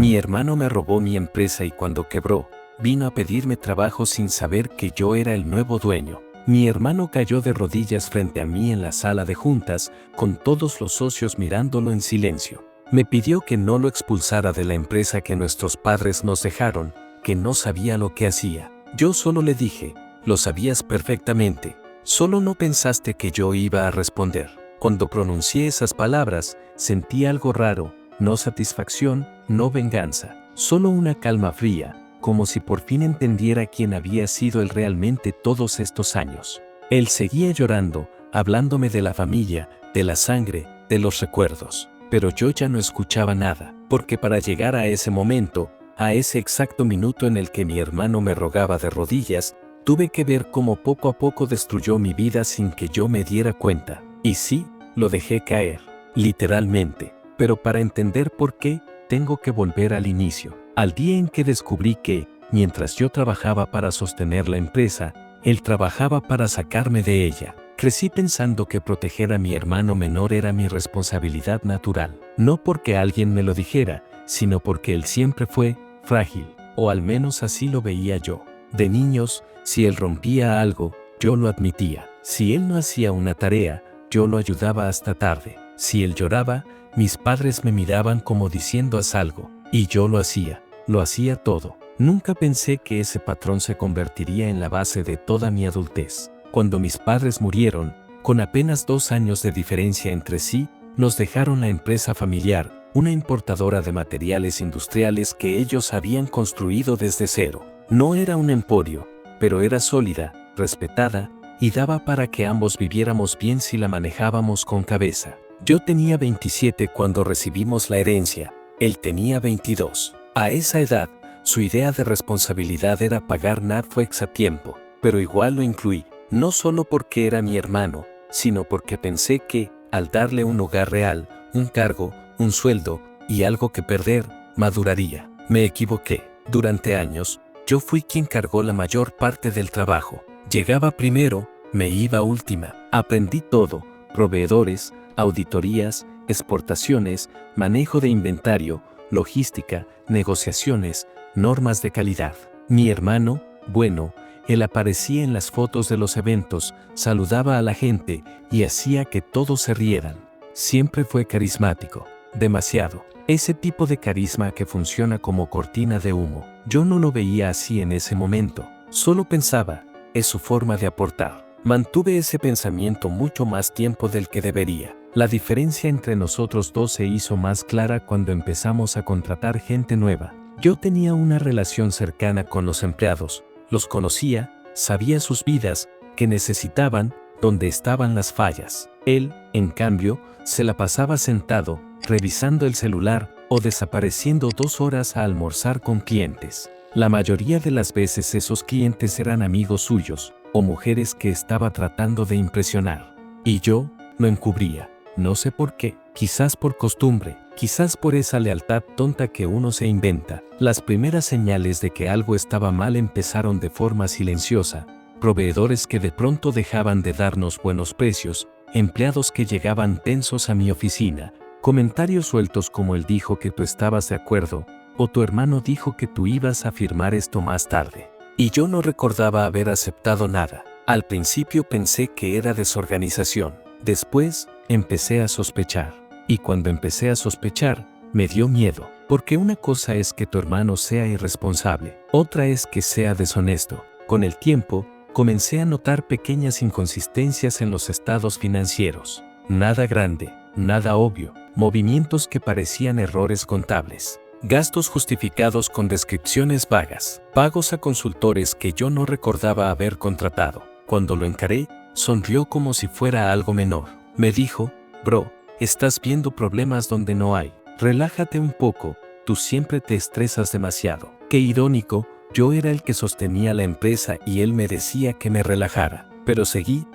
Mi hermano me robó mi empresa y cuando quebró, vino a pedirme trabajo sin saber que yo era el nuevo dueño. Mi hermano cayó de rodillas frente a mí en la sala de juntas, con todos los socios mirándolo en silencio. Me pidió que no lo expulsara de la empresa que nuestros padres nos dejaron, que no sabía lo que hacía. Yo solo le dije, lo sabías perfectamente, solo no pensaste que yo iba a responder. Cuando pronuncié esas palabras, sentí algo raro, no satisfacción, no venganza, solo una calma fría, como si por fin entendiera quién había sido él realmente todos estos años. Él seguía llorando, hablándome de la familia, de la sangre, de los recuerdos. Pero yo ya no escuchaba nada, porque para llegar a ese momento, a ese exacto minuto en el que mi hermano me rogaba de rodillas, tuve que ver cómo poco a poco destruyó mi vida sin que yo me diera cuenta. Y sí, lo dejé caer, literalmente. Pero para entender por qué, tengo que volver al inicio, al día en que descubrí que, mientras yo trabajaba para sostener la empresa, él trabajaba para sacarme de ella. Crecí pensando que proteger a mi hermano menor era mi responsabilidad natural, no porque alguien me lo dijera, sino porque él siempre fue frágil, o al menos así lo veía yo. De niños, si él rompía algo, yo lo admitía. Si él no hacía una tarea, yo lo ayudaba hasta tarde. Si él lloraba, mis padres me miraban como diciendo haz algo, y yo lo hacía todo. Nunca pensé que ese patrón se convertiría en la base de toda mi adultez. Cuando mis padres murieron, con apenas 2 años de diferencia entre sí, nos dejaron la empresa familiar, una importadora de materiales industriales que ellos habían construido desde cero. No era un emporio, pero era sólida, respetada, y daba para que ambos viviéramos bien si la manejábamos con cabeza. Yo tenía 27 cuando recibimos la herencia, él tenía 22. A esa edad, su idea de responsabilidad era pagar Netflix a tiempo, pero igual lo incluí, no solo porque era mi hermano, sino porque pensé que, al darle un hogar real, un cargo, un sueldo y algo que perder, maduraría. Me equivoqué. Durante años, yo fui quien cargó la mayor parte del trabajo. Llegaba primero, me iba última. Aprendí todo, proveedores, auditorías, exportaciones, manejo de inventario, logística, negociaciones, normas de calidad. Mi hermano, bueno, él aparecía en las fotos de los eventos, saludaba a la gente y hacía que todos se rieran. Siempre fue carismático, demasiado. Ese tipo de carisma que funciona como cortina de humo. Yo no lo veía así en ese momento, solo pensaba, es su forma de aportar. Mantuve ese pensamiento mucho más tiempo del que debería. La diferencia entre nosotros dos se hizo más clara cuando empezamos a contratar gente nueva. Yo tenía una relación cercana con los empleados, los conocía, sabía sus vidas, qué necesitaban, dónde estaban las fallas. Él, en cambio, se la pasaba sentado, revisando el celular o desapareciendo 2 horas a almorzar con clientes. La mayoría de las veces esos clientes eran amigos suyos o mujeres que estaba tratando de impresionar. Y yo lo encubría. No sé por qué, quizás por costumbre, quizás por esa lealtad tonta que uno se inventa. Las primeras señales de que algo estaba mal empezaron de forma silenciosa. Proveedores que de pronto dejaban de darnos buenos precios, empleados que llegaban tensos a mi oficina, comentarios sueltos como él dijo que tú estabas de acuerdo, o tu hermano dijo que tú ibas a firmar esto más tarde. Y yo no recordaba haber aceptado nada. Al principio pensé que era desorganización. Después, empecé a sospechar. Y cuando empecé a sospechar, me dio miedo. Porque una cosa es que tu hermano sea irresponsable, otra es que sea deshonesto. Con el tiempo, comencé a notar pequeñas inconsistencias en los estados financieros. Nada grande, nada obvio. Movimientos que parecían errores contables. Gastos justificados con descripciones vagas. Pagos a consultores que yo no recordaba haber contratado. Cuando lo encaré, sonrió como si fuera algo menor. Me dijo, bro, estás viendo problemas donde no hay. Relájate un poco, tú siempre te estresas demasiado. Qué irónico, yo era el que sostenía la empresa y él me decía que me relajara. Pero seguí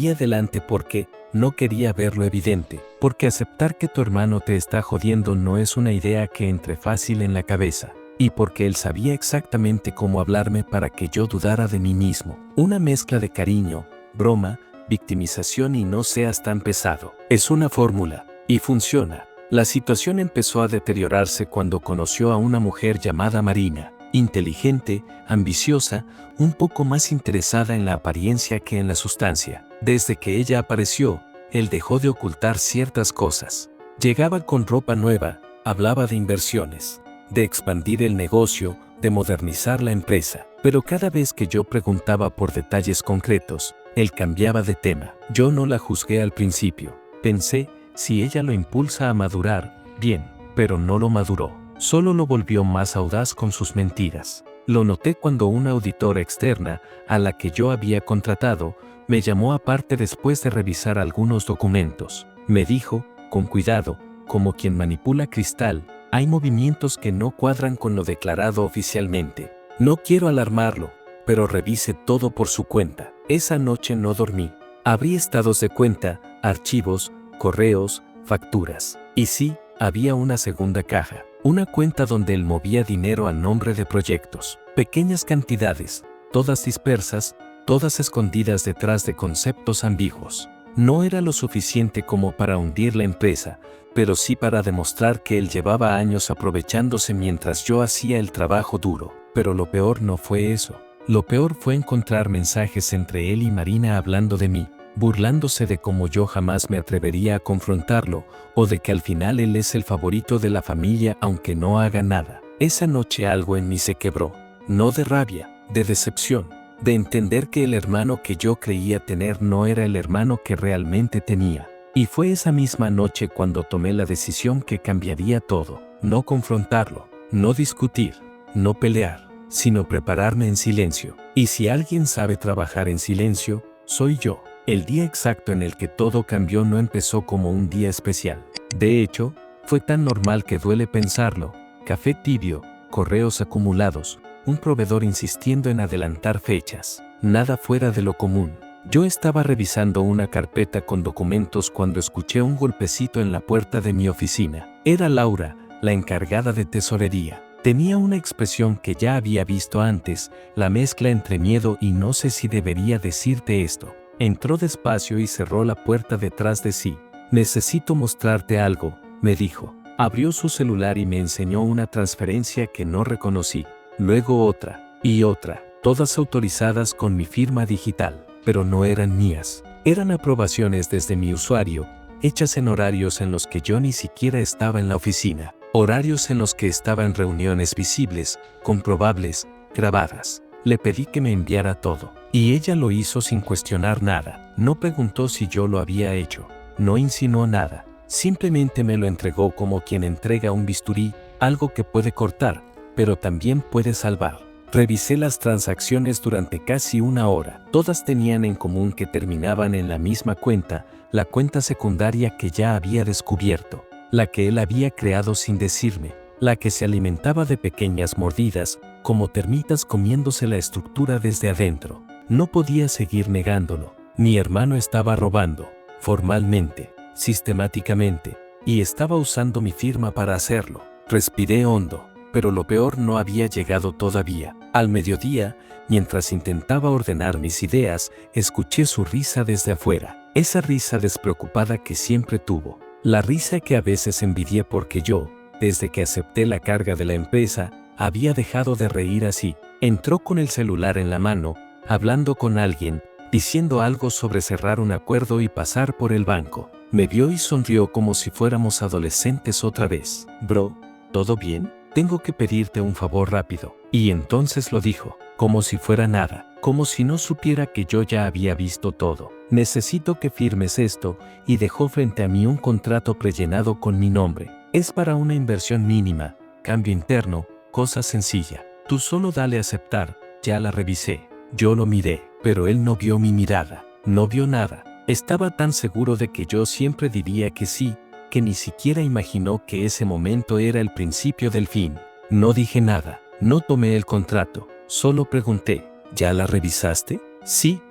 adelante porque no quería ver lo evidente. Porque aceptar que tu hermano te está jodiendo no es una idea que entre fácil en la cabeza. Y porque él sabía exactamente cómo hablarme para que yo dudara de mí mismo. Una mezcla de cariño, broma, victimización y no seas tan pesado. Es una fórmula, y funciona. La situación empezó a deteriorarse cuando conoció a una mujer llamada Marina, inteligente, ambiciosa, un poco más interesada en la apariencia que en la sustancia. Desde que ella apareció, él dejó de ocultar ciertas cosas. Llegaba con ropa nueva, hablaba de inversiones, de expandir el negocio, de modernizar la empresa. Pero cada vez que yo preguntaba por detalles concretos, él cambiaba de tema. Yo no la juzgué al principio. Pensé, si ella lo impulsa a madurar, bien, pero no lo maduró. Solo lo volvió más audaz con sus mentiras. Lo noté cuando una auditora externa, a la que yo había contratado, me llamó aparte después de revisar algunos documentos. Me dijo, con cuidado, como quien manipula cristal, hay movimientos que no cuadran con lo declarado oficialmente. No quiero alarmarlo, pero revise todo por su cuenta. Esa noche no dormí. Abrí estados de cuenta, archivos, correos, facturas. Y sí, había una segunda caja. Una cuenta donde él movía dinero a nombre de proyectos. Pequeñas cantidades, todas dispersas, todas escondidas detrás de conceptos ambiguos. No era lo suficiente como para hundir la empresa, pero sí para demostrar que él llevaba años aprovechándose mientras yo hacía el trabajo duro. Pero lo peor no fue eso. Lo peor fue encontrar mensajes entre él y Marina hablando de mí, burlándose de cómo yo jamás me atrevería a confrontarlo, o de que al final él es el favorito de la familia aunque no haga nada. Esa noche algo en mí se quebró, no de rabia, de decepción, de entender que el hermano que yo creía tener no era el hermano que realmente tenía. Y fue esa misma noche cuando tomé la decisión que cambiaría todo. No confrontarlo, no discutir, no pelear, sino prepararme en silencio. Y si alguien sabe trabajar en silencio, soy yo. El día exacto en el que todo cambió no empezó como un día especial. De hecho, fue tan normal que duele pensarlo. Café tibio, correos acumulados, un proveedor insistiendo en adelantar fechas. Nada fuera de lo común. Yo estaba revisando una carpeta con documentos cuando escuché un golpecito en la puerta de mi oficina. Era Laura, la encargada de tesorería. Tenía una expresión que ya había visto antes, la mezcla entre miedo y no sé si debería decirte esto. Entró despacio y cerró la puerta detrás de sí. Necesito mostrarte algo, me dijo. Abrió su celular y me enseñó una transferencia que no reconocí. Luego otra, y otra, todas autorizadas con mi firma digital, pero no eran mías. Eran aprobaciones desde mi usuario, hechas en horarios en los que yo ni siquiera estaba en la oficina. Horarios en los que estaba en reuniones visibles, comprobables, grabadas. Le pedí que me enviara todo, y ella lo hizo sin cuestionar nada. No preguntó si yo lo había hecho, no insinuó nada. Simplemente me lo entregó como quien entrega un bisturí, algo que puede cortar, pero también puede salvar. Revisé las transacciones durante casi una hora. Todas tenían en común que terminaban en la misma cuenta, la cuenta secundaria que ya había descubierto, la que él había creado sin decirme, la que se alimentaba de pequeñas mordidas, como termitas comiéndose la estructura desde adentro. No podía seguir negándolo. Mi hermano estaba robando, formalmente, sistemáticamente, y estaba usando mi firma para hacerlo. Respiré hondo, pero lo peor no había llegado todavía. Al mediodía, mientras intentaba ordenar mis ideas, escuché su risa desde afuera. Esa risa despreocupada que siempre tuvo. La risa que a veces envidié porque yo, desde que acepté la carga de la empresa, había dejado de reír así. Entró con el celular en la mano, hablando con alguien, diciendo algo sobre cerrar un acuerdo y pasar por el banco. Me vio y sonrió como si fuéramos adolescentes otra vez. Bro, ¿todo bien? Tengo que pedirte un favor rápido. Y entonces lo dijo, como si fuera nada, como si no supiera que yo ya había visto todo. Necesito que firmes esto, y dejó frente a mí un contrato prellenado con mi nombre. Es para una inversión mínima, cambio interno, cosa sencilla. Tú solo dale a aceptar, ya la revisé. Yo lo miré, pero él no vio mi mirada, no vio nada. Estaba tan seguro de que yo siempre diría que sí, que ni siquiera imaginó que ese momento era el principio del fin. No dije nada, no tomé el contrato, solo pregunté, ¿ya la revisaste? Sí,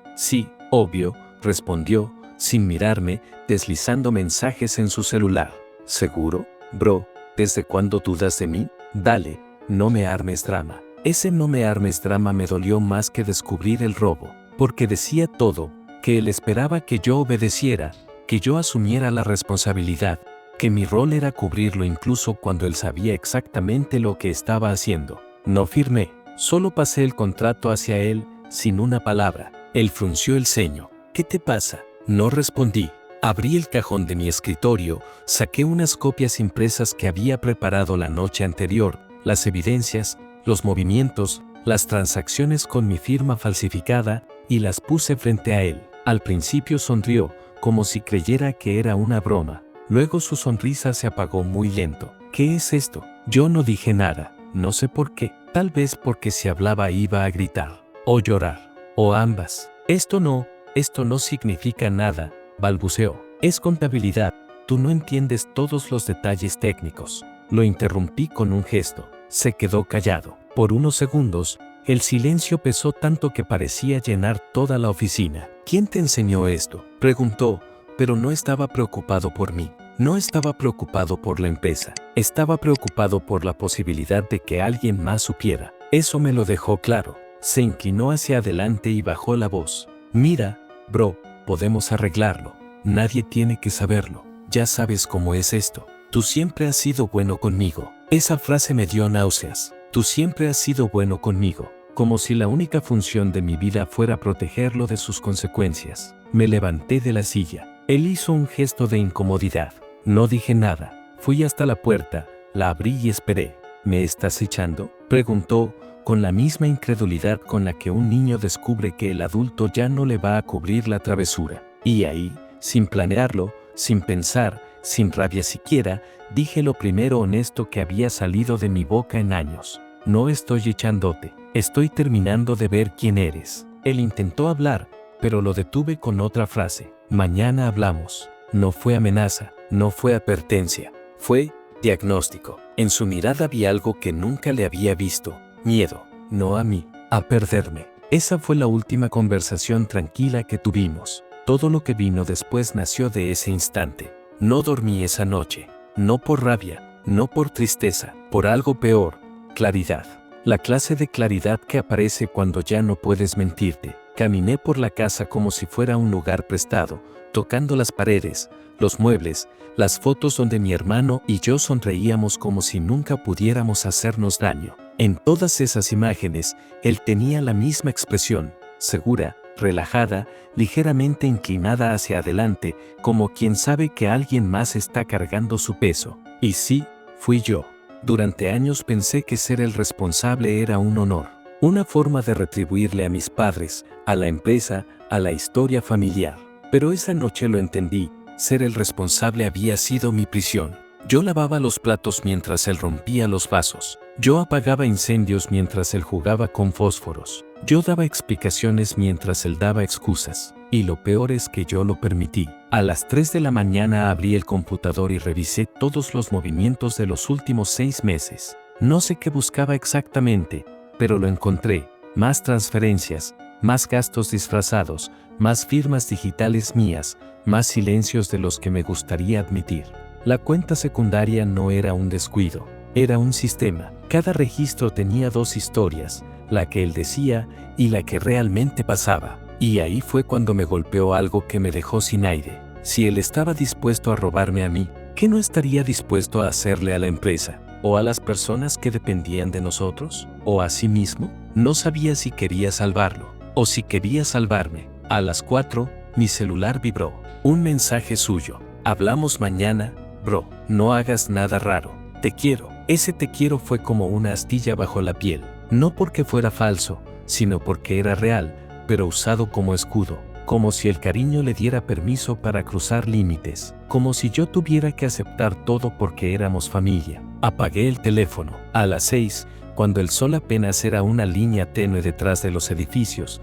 obvio, respondió, sin mirarme, deslizando mensajes en su celular. ¿Seguro? Bro, ¿desde cuándo dudas de mí? Dale, no me armes drama. Ese no me armes drama me dolió más que descubrir el robo, porque decía todo, que él esperaba que yo obedeciera, que yo asumiera la responsabilidad, que mi rol era cubrirlo incluso cuando él sabía exactamente lo que estaba haciendo. No firmé, solo pasé el contrato hacia él, sin una palabra. Él frunció el ceño. ¿Qué te pasa? No respondí. Abrí el cajón de mi escritorio, saqué unas copias impresas que había preparado la noche anterior, las evidencias, los movimientos, las transacciones con mi firma falsificada, y las puse frente a él. Al principio sonrió, como si creyera que era una broma. Luego su sonrisa se apagó muy lento. ¿Qué es esto? Yo no dije nada, no sé por qué. Tal vez porque si hablaba iba a gritar, o llorar, o ambas. Esto no significa nada, balbuceó. Es contabilidad, tú no entiendes todos los detalles técnicos. Lo interrumpí con un gesto. Se quedó callado. Por unos segundos, el silencio pesó tanto que parecía llenar toda la oficina. ¿Quién te enseñó esto?, preguntó, pero no estaba preocupado por mí. No estaba preocupado por la empresa. Estaba preocupado por la posibilidad de que alguien más supiera. Eso me lo dejó claro. Se inclinó hacia adelante y bajó la voz. Mira, bro, podemos arreglarlo. Nadie tiene que saberlo. Ya sabes cómo es esto. Tú siempre has sido bueno conmigo. Esa frase me dio náuseas. Tú siempre has sido bueno conmigo. Como si la única función de mi vida fuera protegerlo de sus consecuencias. Me levanté de la silla. Él hizo un gesto de incomodidad. No dije nada. Fui hasta la puerta, la abrí y esperé. ¿Me estás echando?, preguntó, con la misma incredulidad con la que un niño descubre que el adulto ya no le va a cubrir la travesura. Y ahí, sin planearlo, sin pensar, sin rabia siquiera, dije lo primero honesto que había salido de mi boca en años. No estoy echándote, estoy terminando de ver quién eres. Él intentó hablar, pero lo detuve con otra frase. Mañana hablamos. No fue amenaza, no fue advertencia, fue diagnóstico. En su mirada vi algo que nunca le había visto. Miedo, no a mí, a perderme. Esa fue la última conversación tranquila que tuvimos. Todo lo que vino después nació de ese instante. No dormí esa noche, no por rabia, no por tristeza, por algo peor, claridad. La clase de claridad que aparece cuando ya no puedes mentirte. Caminé por la casa como si fuera un lugar prestado, tocando las paredes, los muebles, las fotos donde mi hermano y yo sonreíamos como si nunca pudiéramos hacernos daño. En todas esas imágenes, él tenía la misma expresión, segura, relajada, ligeramente inclinada hacia adelante, como quien sabe que alguien más está cargando su peso. Y sí, fui yo. Durante años pensé que ser el responsable era un honor, una forma de retribuirle a mis padres, a la empresa, a la historia familiar. Pero esa noche lo entendí, ser el responsable había sido mi prisión. Yo lavaba los platos mientras él rompía los vasos. Yo apagaba incendios mientras él jugaba con fósforos. Yo daba explicaciones mientras él daba excusas. Y lo peor es que yo lo permití. A las 3 de la mañana abrí el computador y revisé todos los movimientos de los últimos 6 meses. No sé qué buscaba exactamente, pero lo encontré. Más transferencias, más gastos disfrazados, más firmas digitales mías, más silencios de los que me gustaría admitir. La cuenta secundaria no era un descuido, era un sistema. Cada registro tenía 2 historias, la que él decía y la que realmente pasaba. Y ahí fue cuando me golpeó algo que me dejó sin aire. Si él estaba dispuesto a robarme a mí, ¿qué no estaría dispuesto a hacerle a la empresa? ¿O a las personas que dependían de nosotros? ¿O a sí mismo? No sabía si quería salvarlo, o si quería salvarme. A las 4, mi celular vibró. Un mensaje suyo. Hablamos mañana, bro. No hagas nada raro. Te quiero. Ese te quiero fue como una astilla bajo la piel. No porque fuera falso, sino porque era real, pero usado como escudo. Como si el cariño le diera permiso para cruzar límites. Como si yo tuviera que aceptar todo porque éramos familia. Apagué el teléfono. A las 6, cuando el sol apenas era una línea tenue detrás de los edificios.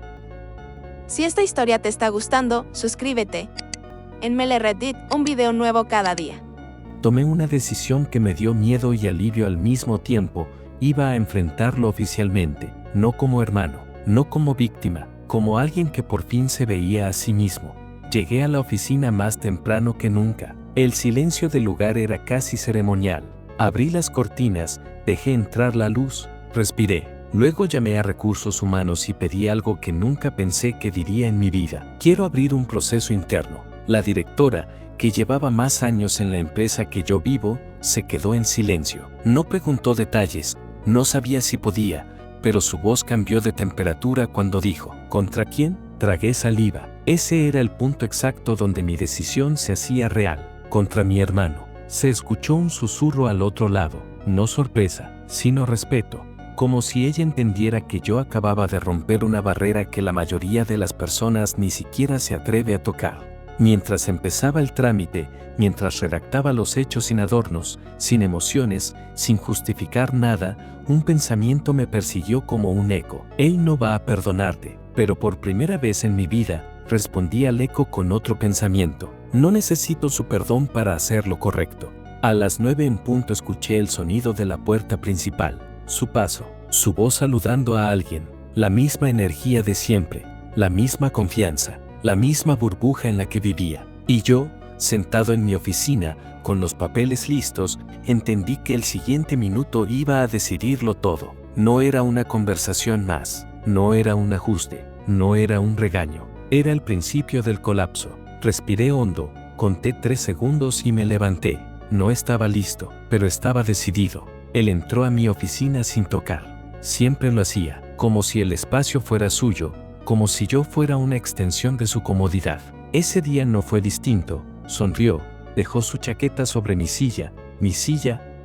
Si esta historia te está gustando, suscríbete. En Mele Reddit, un video nuevo cada día. Tomé una decisión que me dio miedo y alivio al mismo tiempo. Iba a enfrentarlo oficialmente, no como hermano, no como víctima, como alguien que por fin se veía a sí mismo. Llegué a la oficina más temprano que nunca. El silencio del lugar era casi ceremonial. Abrí las cortinas, dejé entrar la luz, respiré. Luego llamé a Recursos Humanos y pedí algo que nunca pensé que diría en mi vida. Quiero abrir un proceso interno. La directora, que llevaba más años en la empresa que yo vivo, se quedó en silencio. No preguntó detalles, no sabía si podía, pero su voz cambió de temperatura cuando dijo, ¿contra quién? Tragué saliva. Ese era el punto exacto donde mi decisión se hacía real. Contra mi hermano. Se escuchó un susurro al otro lado, no sorpresa, sino respeto, como si ella entendiera que yo acababa de romper una barrera que la mayoría de las personas ni siquiera se atreve a tocar. Mientras empezaba el trámite, mientras redactaba los hechos sin adornos, sin emociones, sin justificar nada, un pensamiento me persiguió como un eco. Él no va a perdonarte. Pero por primera vez en mi vida, respondí al eco con otro pensamiento. No necesito su perdón para hacer lo correcto. A las 9 en punto escuché el sonido de la puerta principal, su paso, su voz saludando a alguien, la misma energía de siempre, la misma confianza, la misma burbuja en la que vivía. Y yo, sentado en mi oficina, con los papeles listos, entendí que el siguiente minuto iba a decidirlo todo. No era una conversación más, no era un ajuste, no era un regaño, era el principio del colapso. Respiré hondo, conté 3 segundos y me levanté. No estaba listo, pero estaba decidido. Él entró a mi oficina sin tocar. Siempre lo hacía, como si el espacio fuera suyo, como si yo fuera una extensión de su comodidad. Ese día no fue distinto. Sonrió, dejó su chaqueta sobre mi silla,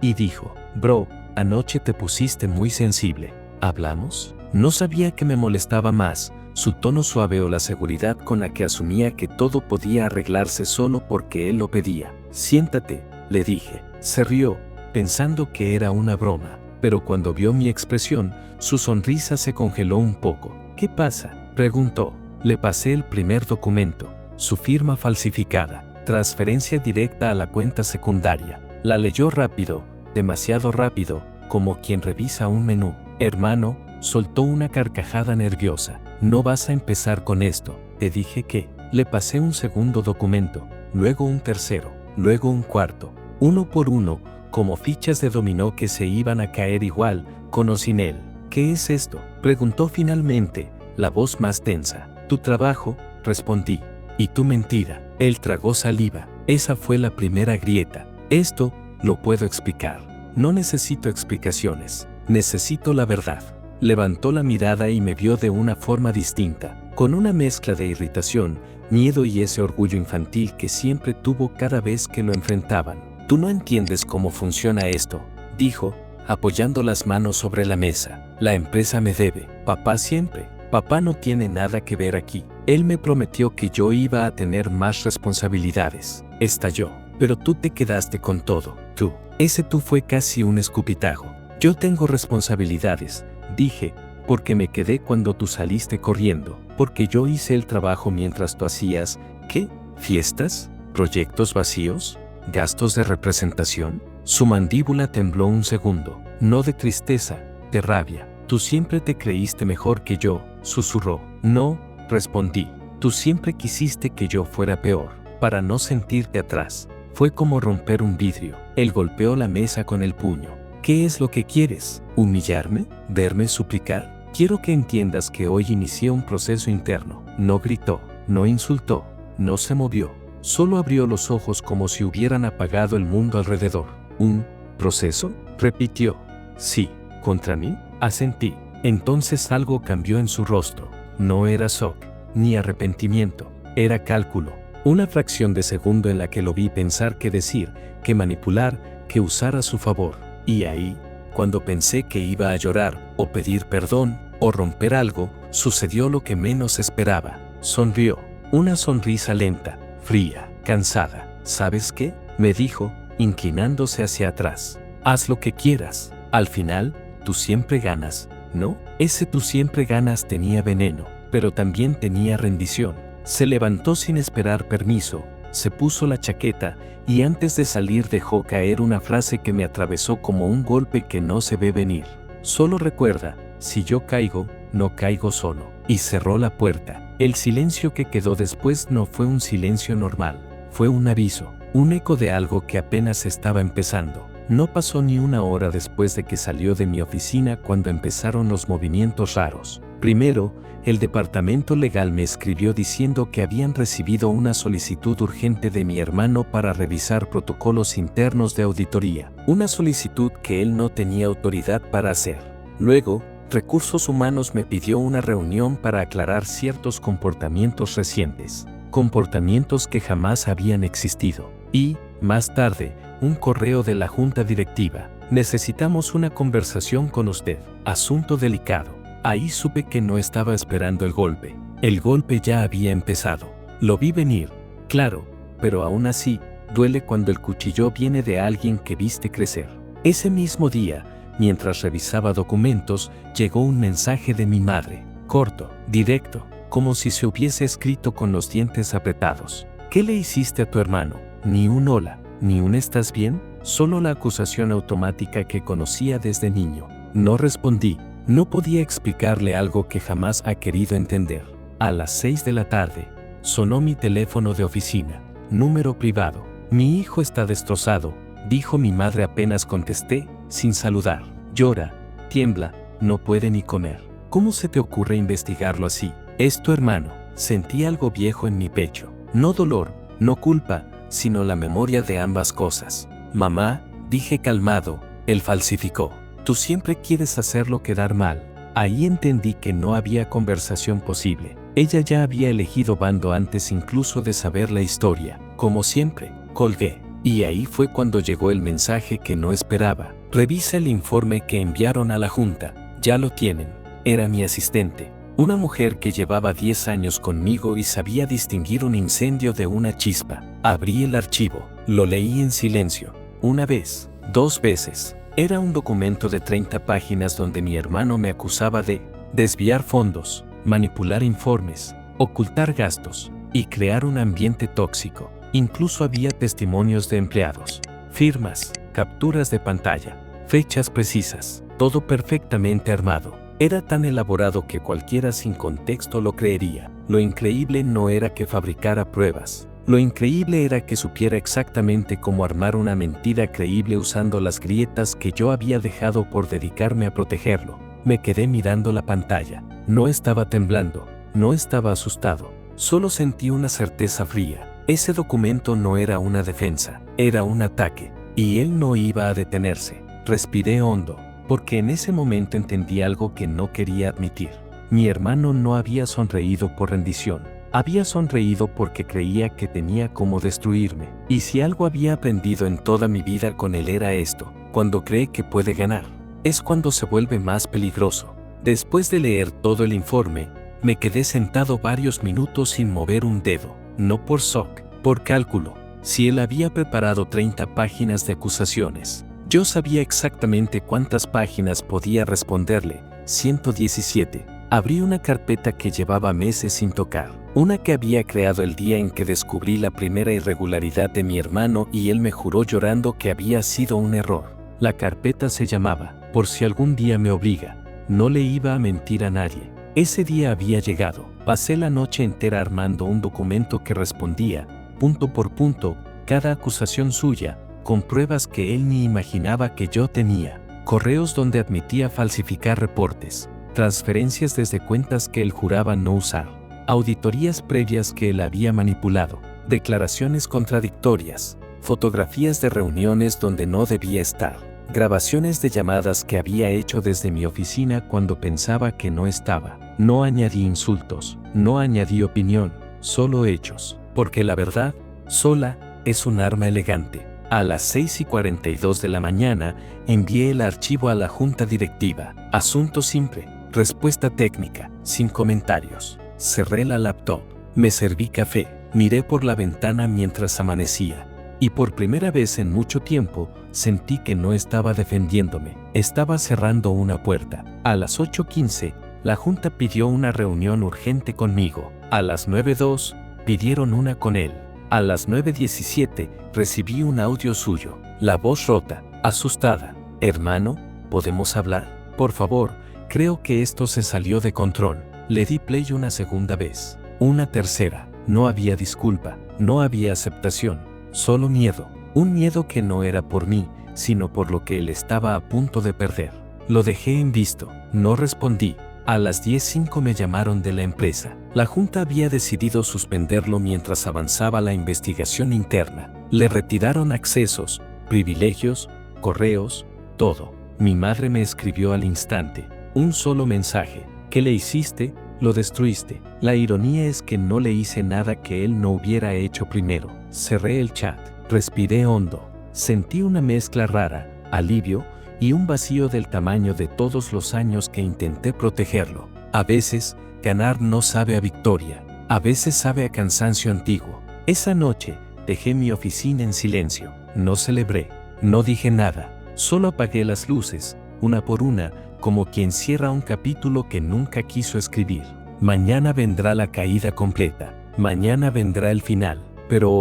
y dijo, «Bro, anoche te pusiste muy sensible. ¿Hablamos?» No sabía que me molestaba más, su tono suave o la seguridad con la que asumía que todo podía arreglarse solo porque él lo pedía. «Siéntate», le dije. Se rió, pensando que era una broma, pero cuando vio mi expresión, su sonrisa se congeló un poco. «¿Qué pasa?», preguntó. Le pasé el primer documento, su firma falsificada, transferencia directa a la cuenta secundaria. La leyó rápido, demasiado rápido, como quien revisa un menú. «Hermano», soltó una carcajada nerviosa. «No vas a empezar con esto. Te dije que». Le pasé un segundo documento, luego un tercero, luego un cuarto, uno por uno, como fichas de dominó que se iban a caer igual, con o sin él. «¿Qué es esto?», preguntó finalmente, la voz más tensa. «Tu trabajo», respondí. «Y tu mentira». Él tragó saliva. Esa fue la primera grieta. «Esto lo puedo explicar. No necesito explicaciones. Necesito la verdad». Levantó la mirada y me vio de una forma distinta, con una mezcla de irritación, miedo y ese orgullo infantil que siempre tuvo cada vez que lo enfrentaban. «Tú no entiendes cómo funciona esto», dijo, apoyando las manos sobre la mesa. «La empresa me debe. Papá siempre. Papá no tiene nada que ver aquí. Él me prometió que yo iba a tener más responsabilidades». Estalló. «Pero tú te quedaste con todo. Tú. Ese tú fue casi un escupitajo». «Yo tengo responsabilidades», dije, «porque me quedé cuando tú saliste corriendo, porque yo hice el trabajo mientras tú hacías, ¿qué? ¿Fiestas? ¿Proyectos vacíos? ¿Gastos de representación?». Su mandíbula tembló un segundo, no de tristeza, de rabia. «Tú siempre te creíste mejor que yo», susurró. «No», respondí. «Tú siempre quisiste que yo fuera peor, para no sentirte atrás». Fue como romper un vidrio. Él golpeó la mesa con el puño. «¿Qué es lo que quieres? ¿Humillarme? ¿Verme suplicar? Quiero que entiendas que hoy inicié un proceso interno». No gritó, no insultó, no se movió. Solo abrió los ojos como si hubieran apagado el mundo alrededor. «¿Un proceso?», repitió. «Sí». «¿Contra mí?», asentí. Entonces algo cambió en su rostro. No era shock, ni arrepentimiento, era cálculo. Una fracción de segundo en la que lo vi pensar qué decir, qué manipular, qué usar a su favor. Y ahí, cuando pensé que iba a llorar, o pedir perdón, o romper algo, sucedió lo que menos esperaba. Sonrió. Una sonrisa lenta, fría, cansada. «¿Sabes qué?», me dijo, inclinándose hacia atrás. «Haz lo que quieras. Al final, tú siempre ganas, ¿no?». Ese «tú siempre ganas» tenía veneno, pero también tenía rendición. Se levantó sin esperar permiso, se puso la chaqueta y antes de salir dejó caer una frase que me atravesó como un golpe que no se ve venir. «Solo recuerda, si yo caigo, no caigo solo». Y cerró la puerta. El silencio que quedó después no fue un silencio normal, fue un aviso, un eco de algo que apenas estaba empezando. No pasó ni una hora después de que salió de mi oficina cuando empezaron los movimientos raros. Primero, el departamento legal me escribió diciendo que habían recibido una solicitud urgente de mi hermano para revisar protocolos internos de auditoría, una solicitud que él no tenía autoridad para hacer. Luego, Recursos Humanos me pidió una reunión para aclarar ciertos comportamientos recientes, comportamientos que jamás habían existido. Y, más tarde, un correo de la junta directiva. Necesitamos una conversación con usted. Asunto delicado. Ahí supe que no estaba esperando el golpe. El golpe ya había empezado. Lo vi venir, claro, pero aún así, duele cuando el cuchillo viene de alguien que viste crecer. Ese mismo día, mientras revisaba documentos, llegó un mensaje de mi madre, corto, directo, como si se hubiese escrito con los dientes apretados. ¿Qué le hiciste a tu hermano? Ni un hola, ni un ¿estás bien? Solo la acusación automática que conocía desde niño. No respondí. No podía explicarle algo que jamás ha querido entender. A las 6 de la tarde, sonó mi teléfono de oficina, número privado. Mi hijo está destrozado, dijo mi madre apenas contesté, sin saludar. Llora, tiembla, no puede ni comer. ¿Cómo se te ocurre investigarlo así? Es tu hermano. Sentí algo viejo en mi pecho. No dolor, no culpa, sino la memoria de ambas cosas. Mamá, dije calmado, él falsificó. Tú siempre quieres hacerlo quedar mal. Ahí entendí que no había conversación posible. Ella ya había elegido bando antes incluso de saber la historia. Como siempre, colgué. Y ahí fue cuando llegó el mensaje que no esperaba. Revisa el informe que enviaron a la junta. Ya lo tienen. Era mi asistente. Una mujer que llevaba 10 años conmigo y sabía distinguir un incendio de una chispa. Abrí el archivo. Lo leí en silencio. Una vez, 2 veces. Era un documento de 30 páginas donde mi hermano me acusaba de desviar fondos, manipular informes, ocultar gastos y crear un ambiente tóxico. Incluso había testimonios de empleados, firmas, capturas de pantalla, fechas precisas, todo perfectamente armado. Era tan elaborado que cualquiera sin contexto lo creería. Lo increíble no era que fabricara pruebas. Lo increíble era que supiera exactamente cómo armar una mentira creíble usando las grietas que yo había dejado por dedicarme a protegerlo. Me quedé mirando la pantalla. No estaba temblando, no estaba asustado. Solo sentí una certeza fría. Ese documento no era una defensa, era un ataque. Y él no iba a detenerse. Respiré hondo, porque en ese momento entendí algo que no quería admitir. Mi hermano no había sonreído por rendición. Había sonreído porque creía que tenía cómo destruirme. Y si algo había aprendido en toda mi vida con él era esto: cuando cree que puede ganar, es cuando se vuelve más peligroso. Después de leer todo el informe, me quedé sentado varios minutos sin mover un dedo. No por shock, por cálculo. Si él había preparado 30 páginas de acusaciones, yo sabía exactamente cuántas páginas podía responderle. 117. Abrí una carpeta que llevaba meses sin tocar. Una que había creado el día en que descubrí la primera irregularidad de mi hermano y él me juró llorando que había sido un error. La carpeta se llamaba Por si algún día me obliga. No le iba a mentir a nadie. Ese día había llegado. Pasé la noche entera armando un documento que respondía, punto por punto, cada acusación suya, con pruebas que él ni imaginaba que yo tenía. Correos donde admitía falsificar reportes, transferencias desde cuentas que él juraba no usar, auditorías previas que él había manipulado, declaraciones contradictorias, fotografías de reuniones donde no debía estar, grabaciones de llamadas que había hecho desde mi oficina cuando pensaba que no estaba. No añadí insultos, no añadí opinión, solo hechos, porque la verdad, sola, es un arma elegante. A las 6:42 de la mañana, envié el archivo a la junta directiva. Asunto simple, respuesta técnica, sin comentarios. Cerré la laptop, me serví café, miré por la ventana mientras amanecía. Y por primera vez en mucho tiempo, sentí que no estaba defendiéndome, estaba cerrando una puerta. A las 8:15, la junta pidió una reunión urgente conmigo. A las 9:02, pidieron una con él. A las 9:17, recibí un audio suyo, la voz rota, asustada. Hermano, ¿podemos hablar? Por favor, creo que esto se salió de control. Le di play una segunda vez, una tercera. No había disculpa, no había aceptación, solo miedo. Un miedo que no era por mí, sino por lo que él estaba a punto de perder. Lo dejé en visto, no respondí. A las 10:05 me llamaron de la empresa. La junta había decidido suspenderlo mientras avanzaba la investigación interna. Le retiraron accesos, privilegios, correos, todo. Mi madre me escribió al instante. Un solo mensaje. ¿Qué le hiciste? Lo destruiste. La ironía es que no le hice nada que él no hubiera hecho primero. Cerré el chat. Respiré hondo. Sentí una mezcla rara, alivio y un vacío del tamaño de todos los años que intenté protegerlo. A veces, ganar no sabe a victoria. A veces sabe a cansancio antiguo. Esa noche, dejé mi oficina en silencio. No celebré. No dije nada. Solo apagué las luces, una por una, como quien cierra un capítulo que nunca quiso escribir. Mañana vendrá la caída completa. Mañana vendrá el final. Pero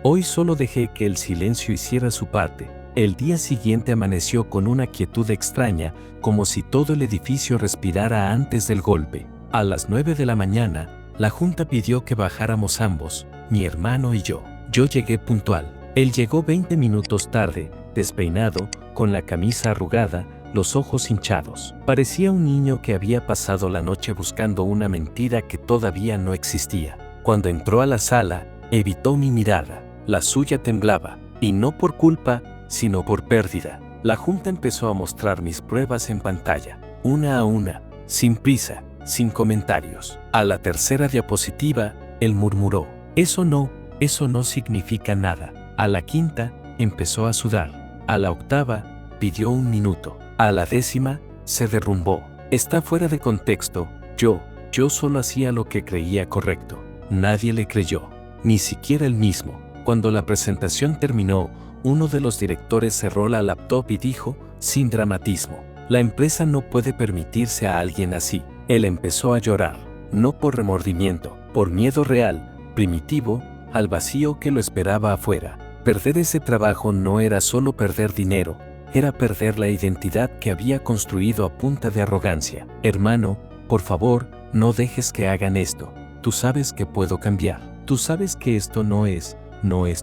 hoy solo dejé que el silencio hiciera su parte. El día siguiente amaneció con una quietud extraña, como si todo el edificio respirara antes del golpe. A las 9 de la mañana, la junta pidió que bajáramos ambos, mi hermano y yo. Yo llegué puntual. Él llegó 20 minutos tarde, despeinado, con la camisa arrugada, los ojos hinchados. Parecía un niño que había pasado la noche buscando una mentira que todavía no existía. Cuando entró a la sala, evitó mi mirada. La suya temblaba, y no por culpa, sino por pérdida. La junta empezó a mostrar mis pruebas en pantalla, una a una, sin prisa, sin comentarios. A la tercera diapositiva, él murmuró: eso no significa nada. A la quinta, empezó a sudar. A la octava, pidió un minuto. A la 10ª, se derrumbó. Está fuera de contexto. Yo solo hacía lo que creía correcto. Nadie le creyó, ni siquiera él mismo. Cuando la presentación terminó, uno de los directores cerró la laptop y dijo, sin dramatismo: la empresa no puede permitirse a alguien así. Él empezó a llorar, no por remordimiento, por miedo real, primitivo, al vacío que lo esperaba afuera. Perder ese trabajo no era solo perder dinero, era perder la identidad que había construido a punta de arrogancia. Hermano, por favor, no dejes que hagan esto. Tú sabes que puedo cambiar. Tú sabes que esto no es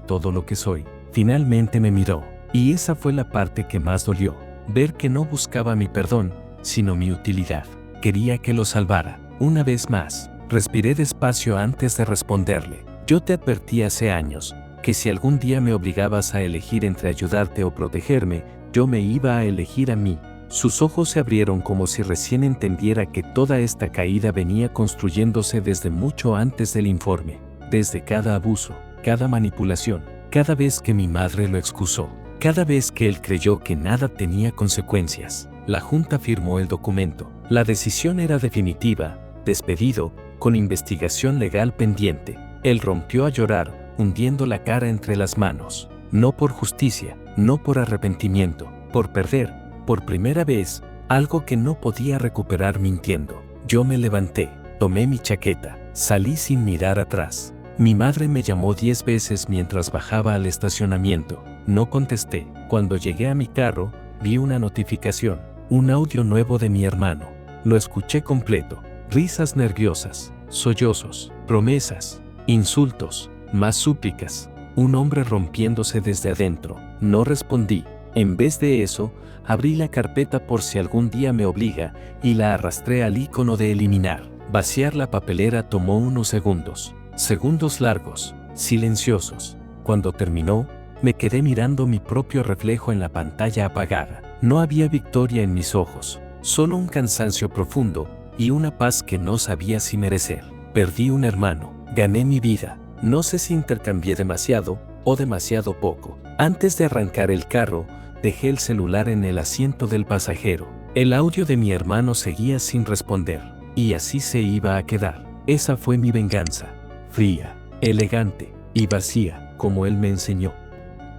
todo lo que soy. Finalmente me miró, y esa fue la parte que más dolió. Ver que no buscaba mi perdón, sino mi utilidad. Quería que lo salvara. Una vez más, respiré despacio antes de responderle. Yo te advertí hace años que si algún día me obligabas a elegir entre ayudarte o protegerme, yo me iba a elegir a mí. Sus ojos se abrieron como si recién entendiera que toda esta caída venía construyéndose desde mucho antes del informe, desde cada abuso, cada manipulación, cada vez que mi madre lo excusó, cada vez que él creyó que nada tenía consecuencias. La junta firmó el documento. La decisión era definitiva: despedido, con investigación legal pendiente. Él rompió a llorar, hundiendo la cara entre las manos. No por justicia, no por arrepentimiento, por perder, por primera vez, algo que no podía recuperar mintiendo. Yo me levanté, tomé mi chaqueta, salí sin mirar atrás. Mi madre me llamó 10 veces mientras bajaba al estacionamiento. No contesté. Cuando llegué a mi carro, vi una notificación, un audio nuevo de mi hermano. Lo escuché completo. Risas nerviosas, sollozos, promesas, insultos, más súplicas. Un hombre rompiéndose desde adentro. No respondí. En vez de eso, abrí la carpeta por si algún día me obliga y la arrastré al icono de eliminar. Vaciar la papelera tomó unos segundos. Segundos largos, silenciosos. Cuando terminó, me quedé mirando mi propio reflejo en la pantalla apagada. No había victoria en mis ojos, solo un cansancio profundo y una paz que no sabía si merecer. Perdí un hermano, gané mi vida. No sé si intercambié demasiado o demasiado poco. Antes de arrancar el carro, dejé el celular en el asiento del pasajero. El audio de mi hermano seguía sin responder, y así se iba a quedar. Esa fue mi venganza. Fría, elegante y vacía, como él me enseñó.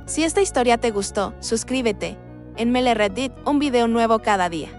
Si esta historia te gustó, suscríbete. En Mele Reddit, un video nuevo cada día.